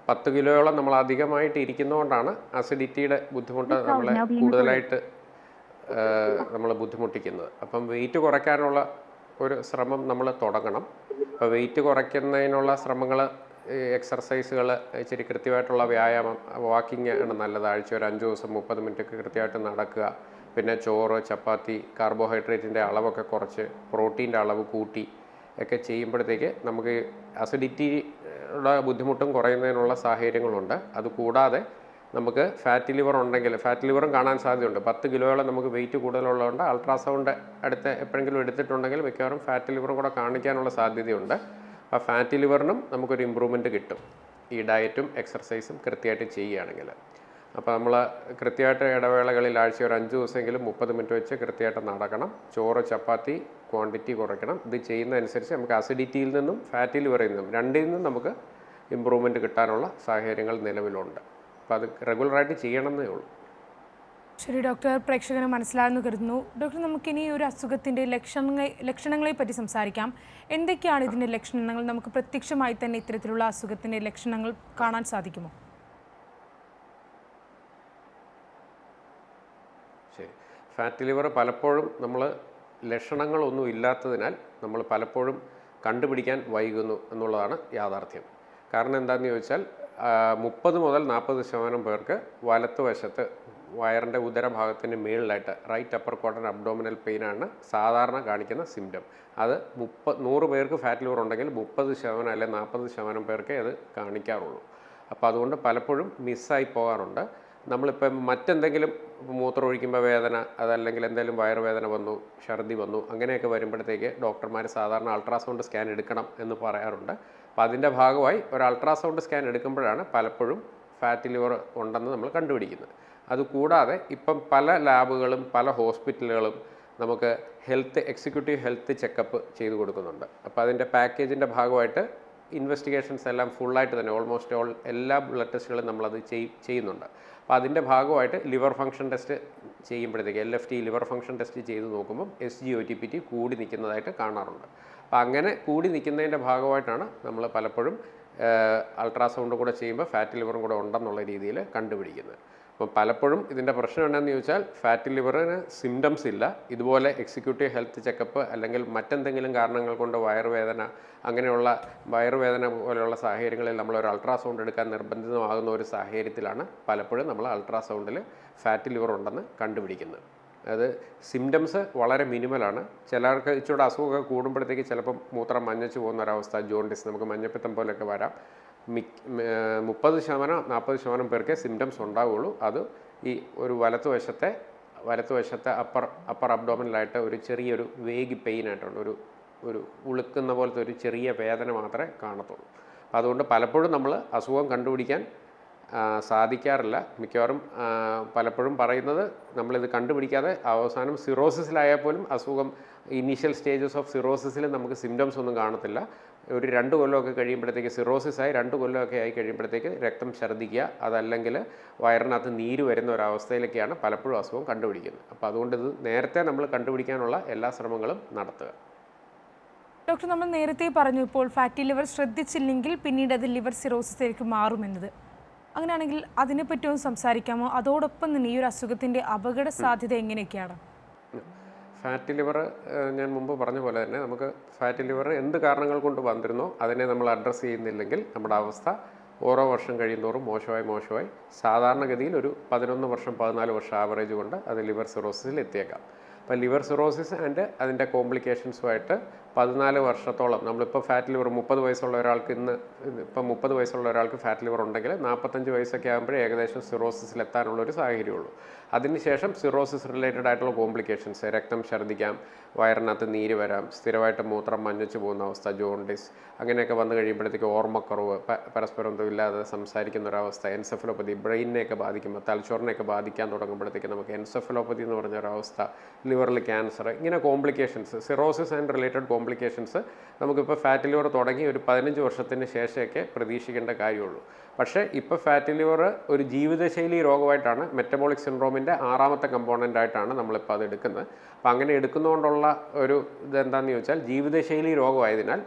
10 കിലോയോളം നമ്മൾ അധികമായിട്ട് ഇരിക്കുന്നതുകൊണ്ടാണ് അസിഡിറ്റിയുടെ ബുദ്ധിമുട്ട് നമ്മളെ കൂടുതലായിട്ട് നമ്മൾ ബുദ്ധിമുട്ടിക്കുന്നത്. അപ്പം വെയിറ്റ് കുറയ്ക്കാനുള്ള ഒരു ശ്രമം നമ്മൾ തുടങ്ങണം. അപ്പോൾ വെയിറ്റ് കുറയ്ക്കുന്നതിനുള്ള ശ്രമങ്ങൾ, എക്സർസൈസുകൾ, ഇച്ചിരി കൃത്യമായിട്ടുള്ള വ്യായാമം, വാക്കിംഗ് ആണ് നല്ലത്. ആഴ്ച ഒരു 5 ദിവസം 30 മിനിറ്റ് കൃത്യമായിട്ട് നടക്കുക. പിന്നെ ചോറ്, ചപ്പാത്തി, കാർബോഹൈഡ്രേറ്റിൻ്റെ അളവൊക്കെ കുറച്ച് പ്രോട്ടീൻ്റെ അളവ് കൂട്ടി ഒക്കെ ചെയ്യുമ്പോഴത്തേക്ക് നമുക്ക് അസിഡിറ്റിയുടെ ബുദ്ധിമുട്ടും കുറയുന്നതിനുള്ള സാഹചര്യങ്ങളുണ്ട്. അതുകൂടാതെ നമുക്ക് ഫാറ്റി ലിവർ ഉണ്ടെങ്കിൽ, ഫാറ്റി ലിവറും കാണാൻ സാധ്യതയുണ്ട്. 10 കിലോയോളം നമുക്ക് വെയിറ്റ് കൂടുതലുള്ളതുകൊണ്ട് അൾട്രാസൗണ്ട് എപ്പോഴെങ്കിലും എടുത്തിട്ടുണ്ടെങ്കിൽ മിക്കവാറും ഫാറ്റി ലിവറും കൂടെ കാണിക്കാനുള്ള സാധ്യതയുണ്ട്. അപ്പോൾ ഫാറ്റി ലിവറിനും നമുക്കൊരു ഇമ്പ്രൂവ്മെൻറ്റ് കിട്ടും ഈ ഡയറ്റും എക്സർസൈസും കൃത്യമായിട്ട് ചെയ്യുകയാണെങ്കിൽ. അപ്പോൾ നമ്മൾ കൃത്യമായിട്ട് ഇടവേളകളിൽ ആഴ്ച ഒരു 5 ദിവസമെങ്കിലും 30 മിനിറ്റ് വെച്ച് കൃത്യമായിട്ട് നടക്കണം. ചോറ്, ചപ്പാത്തി ക്വാണ്ടിറ്റി കുറയ്ക്കണം. ഇത് ചെയ്യുന്നതനുസരിച്ച് നമുക്ക് അസിഡിറ്റിയിൽ നിന്നും ഫാറ്റി ലിവറിൽ നിന്നും രണ്ടിൽ നിന്നും നമുക്ക് ഇമ്പ്രൂവ്മെൻറ്റ് കിട്ടാനുള്ള സാഹചര്യങ്ങൾ നിലവിലുണ്ട്. അപ്പോൾ അത് റെഗുലറായിട്ട് ചെയ്യണമെന്നേ ഉള്ളൂ. ശരി ഡോക്ടർ, പ്രേക്ഷകന് മനസ്സിലായെന്ന് കരുതുന്നു. ഡോക്ടർ, നമുക്കിനി ഒരു അസുഖത്തിൻ്റെ ലക്ഷണങ്ങളെ പറ്റി സംസാരിക്കാം. എന്തൊക്കെയാണ് ഇതിൻ്റെ ലക്ഷണങ്ങൾ? നമുക്ക് പ്രത്യക്ഷമായി തന്നെ ഇത്തരത്തിലുള്ള അസുഖത്തിൻ്റെ ലക്ഷണങ്ങൾ കാണാൻ സാധിക്കുമോ? ശരി, ഫാറ്റി ലിവർ പലപ്പോഴും നമ്മൾ ലക്ഷണങ്ങളൊന്നും ഇല്ലാത്തതിനാൽ നമ്മൾ പലപ്പോഴും കണ്ടുപിടിക്കാൻ വൈകുന്നു എന്നുള്ളതാണ് യാഥാർത്ഥ്യം. കാരണം എന്താണെന്ന് ചോദിച്ചാൽ 30 മുതൽ 40% പേർക്ക് വലത്തുവശത്ത് വയറിൻ്റെ ഉദരഭാഗത്തിൻ്റെ മുകളിലായിട്ട് റൈറ്റ് അപ്പർ ക്വാഡ്രന്റ് അബ്ഡോമിനൽ പെയിനാണ് സാധാരണ കാണിക്കുന്ന സിംറ്റം. അത് 100 പേർക്ക് ഫാറ്റ് ലിവർ ഉണ്ടെങ്കിൽ 30% അല്ലെങ്കിൽ 40% പേർക്കേ അത് കാണിക്കാറുള്ളൂ. അപ്പോൾ അതുകൊണ്ട് പലപ്പോഴും മിസ്സായി പോകാറുണ്ട്. നമ്മളിപ്പം മറ്റെന്തെങ്കിലും മൂത്രം ഒഴിക്കുമ്പോൾ വേദന, അതല്ലെങ്കിൽ എന്തെങ്കിലും വയറുവേദന വന്നു, ഛർദി വന്നു, അങ്ങനെയൊക്കെ വരുമ്പോഴത്തേക്ക് ഡോക്ടർമാർ സാധാരണ അൾട്രാസൗണ്ട് സ്കാൻ എടുക്കണം എന്ന് പറയാറുണ്ട്. അപ്പോൾ അതിൻ്റെ ഭാഗമായി ഒരു അൾട്രാസൗണ്ട് സ്കാൻ എടുക്കുമ്പോഴാണ് പലപ്പോഴും ഫാറ്റി ലിവർ ഉണ്ടെന്ന് നമ്മൾ കണ്ടുപിടിക്കുന്നത്. അതുകൂടാതെ ഇപ്പം പല ലാബുകളും പല ഹോസ്പിറ്റലുകളും നമുക്ക് എക്സിക്യൂട്ടീവ് ഹെൽത്ത് ചെക്കപ്പ് ചെയ്തു കൊടുക്കുന്നുണ്ട്. അപ്പോൾ അതിൻ്റെ പാക്കേജിൻ്റെ ഭാഗമായിട്ട് ഇൻവെസ്റ്റിഗേഷൻസ് എല്ലാം ഫുള്ളായിട്ട് തന്നെ ഓൾമോസ്റ്റ് എല്ലാ ബ്ലഡ് ടെസ്റ്റുകളും നമ്മളത് ചെയ്യുന്നുണ്ട്. അപ്പോൾ അതിൻ്റെ ഭാഗമായിട്ട് ലിവർ ഫംഗ്ഷൻ ടെസ്റ്റ് ചെയ്യുമ്പോഴത്തേക്ക് LFT ലിവർ ഫംഗ്ഷൻ ടെസ്റ്റ് ചെയ്ത് നോക്കുമ്പം SGOT-PT കൂടി നിൽക്കുന്നതായിട്ട് കാണാറുണ്ട്. അപ്പോൾ അങ്ങനെ കൂടി നിൽക്കുന്നതിൻ്റെ ഭാഗമായിട്ടാണ് നമ്മൾ പലപ്പോഴും അൾട്രാസൗണ്ട് കൂടെ ചെയ്യുമ്പോൾ ഫാറ്റി ലിവറും കൂടെ ഉണ്ടെന്നുള്ള രീതിയിൽ കണ്ടുപിടിക്കുന്നത്. അപ്പം പലപ്പോഴും ഇതിൻ്റെ പ്രശ്നം എന്താണെന്ന് ചോദിച്ചാൽ ഫാറ്റി ലിവറിന് സിംറ്റംസ് ഇല്ല. ഇതുപോലെ എക്സിക്യൂട്ടീവ് ഹെൽത്ത് ചെക്കപ്പ് അല്ലെങ്കിൽ മറ്റെന്തെങ്കിലും കാരണങ്ങൾ കൊണ്ട് വയറുവേദന പോലെയുള്ള സാഹചര്യങ്ങളിൽ നമ്മളൊരു അൾട്രാസൗണ്ട് എടുക്കാൻ നിർബന്ധിതമാകുന്ന ഒരു സാഹചര്യത്തിലാണ് പലപ്പോഴും നമ്മൾ അൾട്രാസൗണ്ടിൽ ഫാറ്റി ലിവർ ഉണ്ടെന്ന് കണ്ടുപിടിക്കുന്നത്. അത് സിംറ്റംസ് വളരെ മിനിമലാണ്. ചിലർക്ക് ഇച്ചിരി അസുഖമൊക്കെ കൂടുമ്പോഴത്തേക്ക് ചിലപ്പം മൂത്രം മഞ്ഞച്ച് പോകുന്ന ഒരവസ്ഥ, ജോണ്ടിസ്, നമുക്ക് മഞ്ഞപ്പിത്തം പോലെയൊക്കെ വരാം. 30-40% പേർക്കേ സിംറ്റംസ് ഉണ്ടാവുകയുള്ളൂ. അത് ഈ ഒരു വലത്തുവശത്തെ അപ്പർ അബ്ഡോമിനലായിട്ട് ഒരു ചെറിയൊരു വേഗ് പെയിൻ ആയിട്ടുണ്ട്, ഒരു ഉളുക്കുന്ന പോലത്തെ ഒരു ചെറിയ വേദന മാത്രമേ കാണത്തുള്ളൂ. അതുകൊണ്ട് പലപ്പോഴും നമ്മൾ അസുഖം കണ്ടുപിടിക്കാൻ സാധിക്കാറില്ല. മിക്കവാറും പലപ്പോഴും പറയുന്നത് നമ്മളിത് കണ്ടുപിടിക്കാതെ അവസാനം സിറോസിസിലായാൽ പോലും അസുഖം ഇനീഷ്യൽ സ്റ്റേജസ് ഓഫ് സിറോസിസിൽ നമുക്ക് സിംറ്റംസ് ഒന്നും കാണത്തില്ല. ഒരു 2 കൊല്ലമൊക്കെ കഴിയുമ്പോഴത്തേക്ക് സിറോസിസായി 2 കൊല്ലമൊക്കെ ആയി കഴിയുമ്പോഴത്തേക്ക് രക്തം ഛർദ്ദിക്കുക, അതല്ലെങ്കിൽ വയറിനകത്ത് നീര് വരുന്ന ഒരവസ്ഥയിലൊക്കെയാണ് പലപ്പോഴും അസുഖം കണ്ടുപിടിക്കുന്നത്. അപ്പോൾ അതുകൊണ്ട് ഇത് നേരത്തെ നമ്മൾ കണ്ടുപിടിക്കാനുള്ള എല്ലാ ശ്രമങ്ങളും നടത്തുക. ഡോക്ടർ, നമ്മൾ നേരത്തെ പറഞ്ഞു ഇപ്പോൾ ഫാറ്റി ലിവർ ശ്രദ്ധിച്ചില്ലെങ്കിൽ പിന്നീട് അത് ലിവർ സിറോസിസിലേക്ക് മാറുമെന്നത്. അങ്ങനെയാണെങ്കിൽ അതിനെപ്പറ്റി ഒന്ന് സംസാരിക്കാമോ? അതോടൊപ്പം തന്നെ ഈ ഒരു അസുഖത്തിൻ്റെ അപകട സാധ്യത എങ്ങനെയൊക്കെയാണ്? ഫാറ്റി ലിവർ ഞാൻ മുമ്പ് പറഞ്ഞ പോലെ തന്നെ നമുക്ക് ഫാറ്റി ലിവർ എന്ത് കാരണങ്ങൾ കൊണ്ട് വന്നിരുന്നോ അതിനെ നമ്മൾ അഡ്രസ്സ് ചെയ്യുന്നില്ലെങ്കിൽ നമ്മുടെ അവസ്ഥ ഓരോ വർഷം കഴിയുന്തോറും മോശമായി സാധാരണഗതിയിൽ ഒരു 11 വർഷം 14 വർഷം ആവറേജ് കൊണ്ട് അത് ലിവർ സിറോസിസിൽ എത്തിയേക്കാം. അപ്പോൾ ലിവർ സിറോസിസ് ആൻഡ് അതിൻ്റെ കോംപ്ലിക്കേഷൻസുമായിട്ട് 14 വർഷത്തോളം നമ്മളിപ്പോൾ ഫാറ്റ് ലിവർ 30 വയസ്സുള്ള ഒരാൾക്ക് ഇപ്പം 30 വയസ്സുള്ള ഒരാൾക്ക് ഫാറ്റ് ലിവർ ഉണ്ടെങ്കിൽ 45 വയസ്സൊക്കെ ആകുമ്പോഴേ ഏകദേശം സിറോസിസിൽ എത്താനുള്ളൊരു സാഹചര്യമുള്ളൂ. അതിനുശേഷം സിറോസിസ് റിലേറ്റഡ് ആയിട്ടുള്ള കോംപ്ലിക്കേഷൻസ്, രക്തം ഛർദ്ദിക്കാം, വയറിനകത്ത് നീര് വരാം, സ്ഥിരമായിട്ട് മൂത്രം മഞ്ഞച്ച് പോകുന്ന അവസ്ഥ, ജോണ്ടിസ്, അങ്ങനെയൊക്കെ വന്നു കഴിയുമ്പോഴത്തേക്ക് ഓർമ്മക്കുറവ്, പരസ്പരം ഇല്ലാതെ സംസാരിക്കുന്ന ഒരവസ്ഥ, എൻസെഫലോപ്പതി, ബ്രെയിനിനെയൊക്കെ ബാധിക്കുമ്പോൾ തലച്ചോറിനെയൊക്കെ ബാധിക്കാൻ തുടങ്ങുമ്പോഴത്തേക്ക് നമുക്ക് എൻസെഫലോപ്പതി എന്ന് പറഞ്ഞ ഒരവസ്ഥ, ലിവറിൽ ക്യാൻസർ, ഇങ്ങനെ complications, cirrhosis and related complications നമുക്കിപ്പോൾ ഫാറ്റ് ലിവർ തുടങ്ങി ഒരു 15 വർഷത്തിന് ശേഷമൊക്കെ പ്രതീക്ഷിക്കേണ്ട കാര്യമുള്ളൂ. പക്ഷേ ഇപ്പോൾ ഫാറ്റ് ലിവർ ഒരു ജീവിതശൈലി രോഗമായിട്ടാണ്, മെറ്റബോളിക് സിൻഡ്രോമിൻ്റെ 6ാമത്തെ കമ്പോണൻ്റ് ആയിട്ടാണ് നമ്മളിപ്പോൾ അത് എടുക്കുന്നത്. അപ്പോൾ അങ്ങനെ എടുക്കുന്നതുകൊണ്ടുള്ള ഒരു ഇതെന്താണെന്ന് ചോദിച്ചാൽ, ജീവിതശൈലി രോഗമായതിനാൽ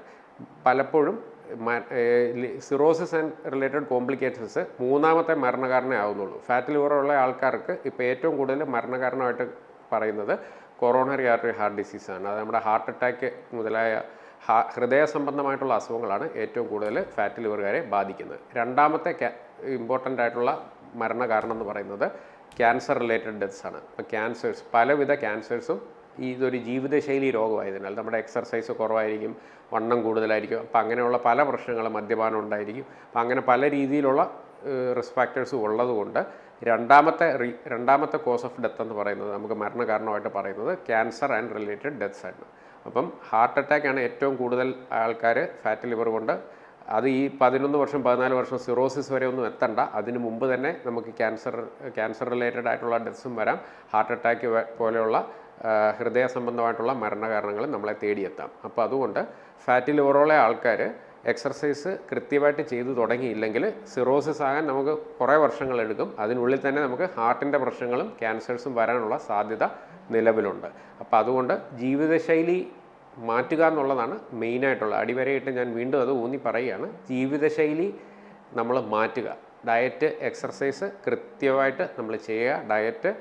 പലപ്പോഴും സിറോസിസ് ആൻഡ് റിലേറ്റഡ് കോംപ്ലിക്കേഷൻസ് 3ാമത്തെ മരണകാരണമേ ആവുന്നുള്ളൂ. ഫാറ്റ് ലിവറുള്ള ആൾക്കാർക്ക് ഇപ്പോൾ ഏറ്റവും കൂടുതൽ മരണകാരണമായിട്ട് പറയുന്നത് കൊറോണറി ആർട്ടറി ഹാർട്ട് ഡിസീസാണ്. അത് നമ്മുടെ ഹാർട്ട് അറ്റാക്ക് മുതലായ ഹൃദയ സംബന്ധമായിട്ടുള്ള അസുഖങ്ങളാണ് ഏറ്റവും കൂടുതൽ ഫാറ്റ് ലിവറുകാരെ ബാധിക്കുന്നത്. 2ാമത്തെ ഇമ്പോർട്ടൻ്റ് ആയിട്ടുള്ള മരണകാരണം എന്ന് പറയുന്നത് ക്യാൻസർ റിലേറ്റഡ് ഡെത്ത്സ് ആണ്. ഇപ്പോൾ ക്യാൻസേഴ്സ്, പലവിധ ക്യാൻസേഴ്സും ഇതൊരു ജീവിതശൈലി രോഗമായതിനാൽ നമ്മുടെ എക്സർസൈസ് കുറവായിരിക്കും, വണ്ണം കൂടുതലായിരിക്കും, അപ്പോൾ അങ്ങനെയുള്ള പല പ്രശ്നങ്ങളും, മദ്യപാനം ഉണ്ടായിരിക്കും, അപ്പോൾ അങ്ങനെ പല രീതിയിലുള്ള റിസ്ക് ഫാക്ടേഴ്സ് ഉള്ളതുകൊണ്ട് രണ്ടാമത്തെ കോസ് ഓഫ് ഡെത്ത് എന്ന് പറയുന്നത്, നമുക്ക് മരണകാരണമായിട്ട് പറയുന്നത് ക്യാൻസർ ആൻഡ് റിലേറ്റഡ് ഡെത്ത്സ് ആണ്. അപ്പം ഹാർട്ട് അറ്റാക്കാണ് ഏറ്റവും കൂടുതൽ ആൾക്കാർ ഫാറ്റ് ലിവർ കൊണ്ട്, അത് ഈ 11 വർഷം 14 വർഷം സിറോസിസ് വരെ ഒന്നും എത്തണ്ട, അതിന് മുമ്പ് തന്നെ നമുക്ക് ക്യാൻസർ റിലേറ്റഡ് ആയിട്ടുള്ള ഡെത്ത്സും വരാം, ഹാർട്ട് അറ്റാക്ക് പോലെയുള്ള ഹൃദയ സംബന്ധമായിട്ടുള്ള മരണകാരണങ്ങൾ നമ്മളെ തേടിയെത്താം. അപ്പോൾ അതുകൊണ്ട് ഫാറ്റ് ലിവറുള്ള ആൾക്കാർ എക്സർസൈസ് കൃത്യമായിട്ട് ചെയ്തു തുടങ്ങിയില്ലെങ്കിൽ സിറോസിസ് ആകാൻ നമുക്ക് കുറേ വർഷങ്ങളെടുക്കും. അതിനുള്ളിൽ തന്നെ നമുക്ക് ഹാർട്ടിൻ്റെ പ്രശ്നങ്ങളും ക്യാൻസേഴ്സും വരാനുള്ള സാധ്യത നിലവിലുണ്ട്. അപ്പോൾ അതുകൊണ്ട് ജീവിതശൈലി മാറ്റുക എന്നുള്ളതാണ് മെയിനായിട്ടുള്ള അടിവരയിട്ട് ഞാൻ വീണ്ടും അത് ഊന്നി പറയുകയാണ്. ജീവിതശൈലി നമ്മൾ മാറ്റുക, ഡയറ്റ്, എക്സർസൈസ് കൃത്യമായിട്ട് നമ്മൾ ചെയ്യുക, ഡയറ്റ്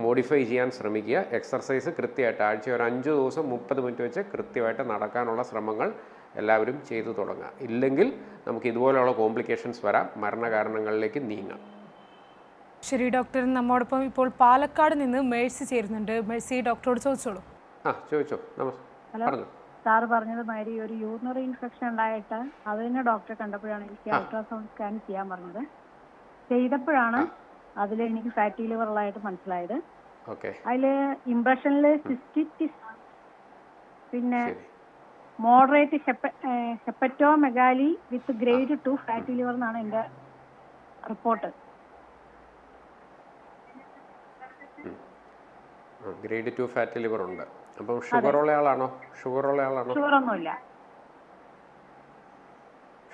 മോഡിഫൈ ചെയ്യാൻ ശ്രമിക്കുക, എക്സർസൈസ് കൃത്യമായിട്ട് ആഴ്ച ഒരു 5 ദിവസം 30 മിനിറ്റ് വെച്ച് കൃത്യമായിട്ട് നടക്കാനുള്ള ശ്രമങ്ങൾ എല്ലാവരും ചെയ്തു തുടങ്ങുക. ഇല്ലെങ്കിൽ നമുക്ക് ഇതുപോലെയുള്ള കോംപ്ലിക്കേഷൻസ് വരാം, മരണകാരണങ്ങളിലേക്ക് നീങ്ങാം. ശരി ഡോക്ടർ, നമ്മോടൊപ്പം ഇപ്പോൾ പാലക്കാട് നിന്ന് മേഴ്സി ചേരുന്നുണ്ട്. മേഴ്സി, ഡോക്ടറോട് ചോദിച്ചോളൂ. ചോദിച്ചോ. ഹലോ, സാറ് പറഞ്ഞത് മാതിരി ഒരു യൂറിനറി ഇൻഫെക്ഷൻ ഉണ്ടായിട്ട് അതിന് ഡോക്ടറെ കണ്ടപ്പോഴാണ് എനിക്ക് അൾട്രാസൗണ്ട് സ്കാൻ ചെയ്യാൻ പറഞ്ഞത്. ചെയ്തപ്പോഴാണ് അതിൽ എനിക്ക് ഫാറ്റി ലിവർ ഉള്ളതായിട്ട് മനസ്സിലായത്. അതില് ഇംപ്രഷനില് സിസ്റ്റിറ്റിസ്, പിന്നെ മോഡറേറ്റ് ഹെപ്പറ്റോമെഗാലി വിത്ത് ഗ്രേഡ് 2 ഫാറ്റി ലിവർ എന്നാണ് എൻ്റെ റിപ്പോർട്ട്. ഗ്രേഡ് 2 ഫാറ്റി ലിവർ ഉണ്ട്. അപ്പം ഷുഗർ ഉള്ള ആളാണോ? ഷുഗർ ഒന്നുമില്ല.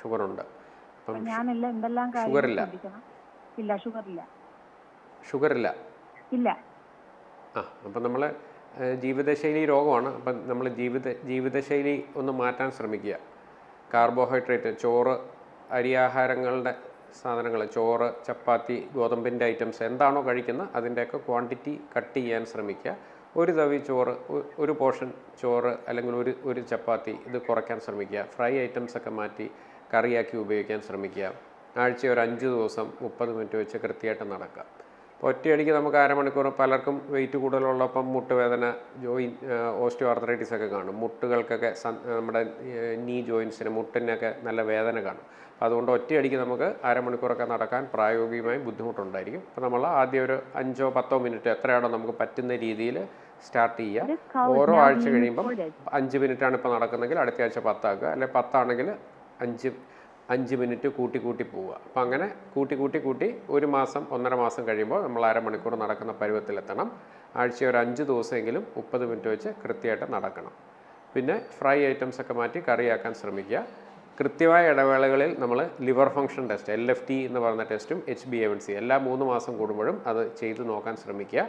ഷുഗർ ഉണ്ട്. അപ്പം ഞാനല്ല എന്തെല്ലാം ഷുഗർ ഇല്ല. ഇല്ല, ഷുഗർ ഇല്ല. അപ്പം നമ്മൾ ജീവിതശൈലി രോഗമാണ്. അപ്പം നമ്മൾ ജീവിതശൈലി ഒന്ന് മാറ്റാൻ ശ്രമിക്കുക. കാർബോഹൈഡ്രേറ്റ്, ചോറ്, അരിയാഹാരങ്ങളുടെ സാധനങ്ങൾ, ചോറ്, ചപ്പാത്തി, ഗോതമ്പിൻ്റെ ഐറ്റംസ് എന്താണോ കഴിക്കുന്നത് അതിൻ്റെയൊക്കെ ക്വാണ്ടിറ്റി കട്ട് ചെയ്യാൻ ശ്രമിക്കുക. ഒരു തവി ചോറ്, ഒരു പോർഷൻ ചോറ് അല്ലെങ്കിൽ ഒരു ചപ്പാത്തി, ഇത് കുറയ്ക്കാൻ ശ്രമിക്കുക. ഫ്രൈ ഐറ്റംസൊക്കെ മാറ്റി കറിയാക്കി ഉപയോഗിക്കാൻ ശ്രമിക്കുക. ആഴ്ച ഒരു 5 ദിവസം 30 മിനിറ്റ് വെച്ച് കൃത്യമായിട്ട് നടക്കുക. അപ്പോൾ ഒറ്റയടിക്ക് നമുക്ക് അരമണിക്കൂർ പലർക്കും വെയിറ്റ് കൂടുതലുള്ളപ്പം മുട്ടുവേദന, ഓസ്റ്റിയോ ആർത്രൈറ്റിസ് ഒക്കെ കാണും. മുട്ടുകൾക്കൊക്കെ നമ്മുടെ നീ ജോയിൻസിന് മുട്ടിനൊക്കെ നല്ല വേദന കാണും. അതുകൊണ്ട് ഒറ്റയടിക്ക് നമുക്ക് അരമണിക്കൂറൊക്കെ നടക്കാൻ പ്രായോഗികമായി ബുദ്ധിമുട്ടുണ്ടായിരിക്കും. അപ്പോൾ നമ്മൾ ആദ്യം ഒരു 5-10 മിനിറ്റ് എത്രയാണോ നമുക്ക് പറ്റുന്ന രീതിയിൽ സ്റ്റാർട്ട് ചെയ്യുക. ഓരോ ആഴ്ച കഴിയുമ്പം 5 മിനിറ്റാണ് ഇപ്പോൾ നടക്കുന്നതെങ്കിൽ അടുത്ത ആഴ്ച 10 ആക്കുക, അല്ലെങ്കിൽ 10 ആണെങ്കിൽ 5 മിനിറ്റ് കൂട്ടി പോവുക. അപ്പോൾ അങ്ങനെ കൂട്ടി 1 മാസം 1.5 മാസം കഴിയുമ്പോൾ നമ്മൾ അരമണിക്കൂർ നടക്കുന്ന പരുവത്തിലെത്തണം. ആഴ്ച ഒരു 5 ദിവസമെങ്കിലും 30 മിനിറ്റ് വെച്ച് കൃത്യമായിട്ട് നടക്കണം. പിന്നെ ഫ്രൈ ഐറ്റംസ് ഒക്കെ മാറ്റി കറിയാക്കാൻ ശ്രമിക്കുക. കൃത്യമായ ഇടവേളകളിൽ നമ്മൾ ലിവർ ഫംഗ്ഷൻ ടെസ്റ്റ്, LFT എന്ന് പറയുന്ന ടെസ്റ്റും HbA1c എല്ലാ 3 മാസം കൂടുമ്പോഴും അത് ചെയ്ത് നോക്കാൻ ശ്രമിക്കുക.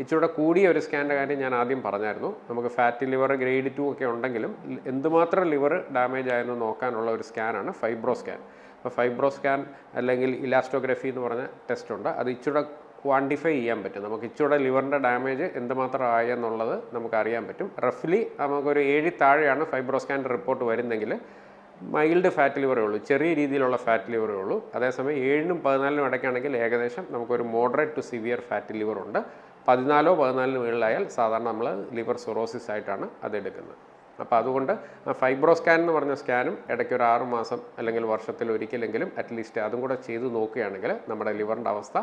ഇച്ചിരൂടെ കൂടിയ ഒരു സ്കാനിൻ്റെ കാര്യം ഞാൻ ആദ്യം പറഞ്ഞായിരുന്നു. നമുക്ക് ഫാറ്റി ലിവർ ഗ്രേഡ് 2 ഒക്കെ ഉണ്ടെങ്കിലും എന്തുമാത്രം ലിവർ ഡാമേജ് ആയെന്ന് നോക്കാനുള്ള ഒരു സ്കാനാണ് ഫൈബ്രോ സ്കാൻ. അപ്പോൾ ഫൈബ്രോ സ്കാൻ അല്ലെങ്കിൽ ഇലാസ്റ്റോഗ്രഫി എന്ന് പറഞ്ഞ ടെസ്റ്റ് ഉണ്ട്. അത് ഇച്ചിരൂടെ ക്വാണ്ടിഫൈ ചെയ്യാൻ പറ്റും. നമുക്ക് ഇച്ചിരൂടെ ലിവറിൻ്റെ ഡാമേജ് എന്തുമാത്രം ആയെന്നുള്ളത് നമുക്ക് അറിയാൻ പറ്റും. റഫ്ലി നമുക്കൊരു 7 താഴെയാണ് ഫൈബ്രോ സ്കാൻ്റെ റിപ്പോർട്ട് വരുന്നെങ്കിൽ മൈൽഡ് ഫാറ്റ് ലിവറേ ഉള്ളൂ, ചെറിയ രീതിയിലുള്ള ഫാറ്റ് ലിവറേ ഉള്ളൂ. അതേസമയം 7-നും 14-നും ഇടയ്ക്കാണെങ്കിൽ ഏകദേശം നമുക്കൊരു moderate to severe fat liver ഉണ്ട്. 14-14 മുകളിലായാൽ സാധാരണ നമ്മൾ ലിവർ സിറോസിസ് ആയിട്ടാണ് അതെടുക്കുന്നത്. അപ്പോൾ അതുകൊണ്ട് ഫൈബ്രോ സ്കാൻ എന്ന് പറഞ്ഞ സ്കാനും ഇടയ്ക്ക് ഒരു 6 മാസം അല്ലെങ്കിൽ വർഷത്തിൽ ഒരിക്കലെങ്കിലും അറ്റ്ലീസ്റ്റ് അതും കൂടെ ചെയ്ത് നോക്കുകയാണെങ്കിൽ നമ്മുടെ ലിവറിൻ്റെ അവസ്ഥ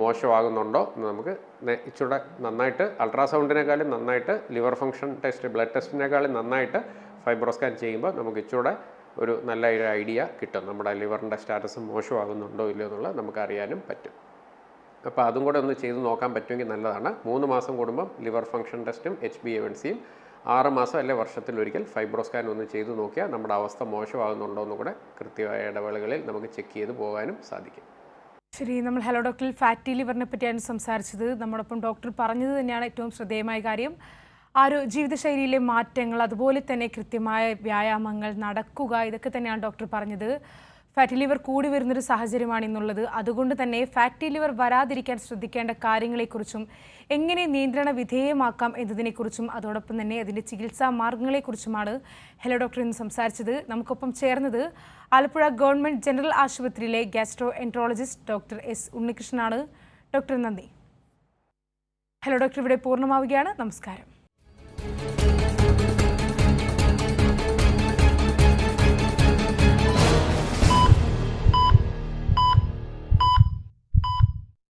മോശമാകുന്നുണ്ടോ എന്ന് നമുക്ക് ഇച്ചിരി നന്നായിട്ട് അൾട്രാസൗണ്ടിനേക്കാളും നന്നായിട്ട് ലിവർ ഫംഗ്ഷൻ ടെസ്റ്റ്, ബ്ലഡ് ടെസ്റ്റിനേക്കാളും നന്നായിട്ട് ഫൈബ്രോ സ്കാൻ ചെയ്യുമ്പോൾ നമുക്ക് ഇച്ചിരി ഒരു നല്ല ഒരു ഐഡിയ കിട്ടും. നമ്മുടെ ലിവറിൻ്റെ സ്റ്റാറ്റസ് മോശമാകുന്നുണ്ടോ ഇല്ലയോ എന്നുള്ളത് നമുക്ക് അറിയാനും പറ്റും. അപ്പോൾ അതും കൂടെ ഒന്ന് ചെയ്ത് നോക്കാൻ പറ്റുമെങ്കിൽ നല്ലതാണ്. 3 മാസം കൂടുമ്പം ലിവർ ഫംഗ്ഷൻ ടെസ്റ്റും HbA1cയും 6 മാസം അല്ലെ വർഷത്തിലൊരിക്കൽ ഫൈബ്രോ സ്കാൻ ഒന്ന് ചെയ്ത് നോക്കിയാൽ നമ്മുടെ അവസ്ഥ മോശമാകുന്നുണ്ടോ എന്ന് കൂടെ കൃത്യമായ ഇടവേളകളിൽ നമുക്ക് ചെക്ക് ചെയ്ത് പോകാനും സാധിക്കും. ശരി, നമ്മൾ ഹലോ ഡോക്ടറിൽ ഫാറ്റി ലിവറിനെ പറ്റിയാണ് സംസാരിച്ചത്. നമ്മോടൊപ്പം ഡോക്ടർ പറഞ്ഞത് തന്നെയാണ് ഏറ്റവും ശ്രദ്ധേയമായ കാര്യം. ജീവിതശൈലിയിലെ മാറ്റങ്ങൾ, അതുപോലെ തന്നെ കൃത്യമായ വ്യായാമങ്ങൾ, നടക്കുക, ഇതൊക്കെ തന്നെയാണ് ഡോക്ടർ പറഞ്ഞത്. ഫാറ്റി ലിവർ കൂടി വരുന്നൊരു സാഹചര്യമാണെന്നുള്ളത്. അതുകൊണ്ട് തന്നെ ഫാറ്റി ലിവർ വരാതിരിക്കാൻ ശ്രദ്ധിക്കേണ്ട കാര്യങ്ങളെക്കുറിച്ചും എങ്ങനെ നിയന്ത്രണ വിധേയമാക്കാം എന്നതിനെക്കുറിച്ചും അതോടൊപ്പം തന്നെ അതിൻ്റെ ചികിത്സാ മാർഗങ്ങളെക്കുറിച്ചുമാണ് ഹലോ ഡോക്ടർ ഇന്ന് സംസാരിച്ചത്. നമുക്കൊപ്പം ചേർന്നത് ആലപ്പുഴ ഗവൺമെൻറ് ജനറൽ ആശുപത്രിയിലെ ഗ്യാസ്ട്രോ എൻട്രോളജിസ്റ്റ് ഡോക്ടർ S. ഉണ്ണികൃഷ്ണനാണ്. ഡോക്ടർ നന്ദി. ഹലോ ഡോക്ടർ ഇവിടെ പൂർണ്ണമാവുകയാണ്. നമസ്കാരം.